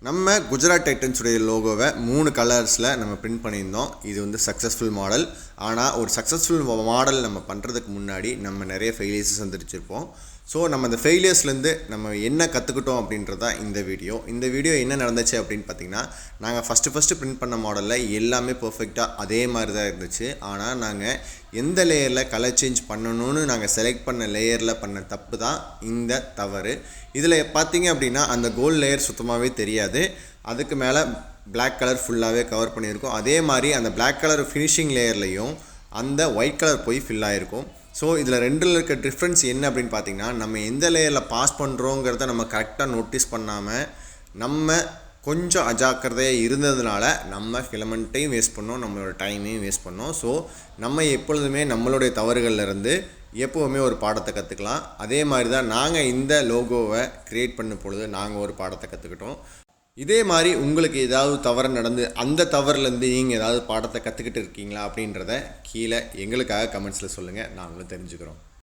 நம்ம குஜராத் டைட்டன்ஸுடைய லோகோவை 3 கலர்ஸில் நம்ம பிரிண்ட் பண்ணியிருந்தோம். இது வந்து சக்ஸஸ்ஃபுல் மாடல். ஆனால் ஒரு சக்ஸஸ்ஃபுல் மாடல் நம்ம பண்ணுறதுக்கு முன்னாடி நம்ம நிறைய ஃபெயிலியர்ஸ் சந்திச்சிருப்போம். ஸோ நம்ம அந்த ஃபெயிலியர்ஸ்லேருந்து நம்ம என்ன கற்றுக்கிட்டோம் அப்படின்றது தான் இந்த வீடியோ. இந்த வீடியோ என்ன நடந்துச்சு அப்படின்னு பார்த்திங்கன்னா, நாங்கள் ஃபஸ்ட்டு பிரிண்ட் பண்ண மாடலில் எல்லாமே பர்ஃபெக்டாக அதே மாதிரி தான் இருந்துச்சு. ஆனால் நாங்கள் எந்த லேயரில் கலர் சேஞ்ச் பண்ணணும்னு நாங்கள் செலக்ட் பண்ண லேயரில் பண்ண தப்பு தான் இந்த தவறு. இதில் பார்த்திங்க அப்படின்னா அந்த கோல்டு லேயர் சுத்தமாகவே தெரியாது. அதுக்கு மேலே பிளாக் கலர் ஃபுல்லாகவே கவர் பண்ணியிருக்கோம். அதே மாதிரி அந்த பிளாக் கலர் ஃபினிஷிங் லேயர்லேயும் அந்த ஒயிட் கலர் போய் ஃபில் ஆகிருக்கும். ஸோ இதில் ரெண்டில் இருக்க டிஃப்ரென்ஸ் என்ன அப்படின்னு பார்த்தீங்கன்னா, நம்ம எந்த லேயரில் பாஸ் பண்ணுறோங்கிறத நம்ம கரெக்டாக நோட்டீஸ் பண்ணாமல் நம்ம கொஞ்சம் அஜாக்கிரதையாக இருந்ததுனால நம்ம ஃபிலமெண்ட்டையும் வேஸ்ட் பண்ணோம், நம்மளோட டைமையும் வேஸ்ட் பண்ணோம். ஸோ நம்ம எப்பொழுதுமே நம்மளுடைய தவறுகள்லேருந்து எப்போவுமே ஒரு பாடத்தை கற்றுக்கலாம். அதே மாதிரி தான் நாங்கள் இந்த லோகோவை க்ரியேட் பண்ணும் பொழுது நாங்கள் ஒரு பாடத்தை கற்றுக்கிட்டோம். இதே மாதிரி உங்களுக்கு ஏதாவது தவறு நடந்து அந்த தவறுலேருந்து நீங்கள் ஏதாவது பாடத்தை கற்றுக்கிட்டு இருக்கீங்களா அப்படின்றத கீழே எங்களுக்காக கமெண்ட்ஸில் சொல்லுங்கள், நாங்களும் தெரிஞ்சுக்கிறோம்.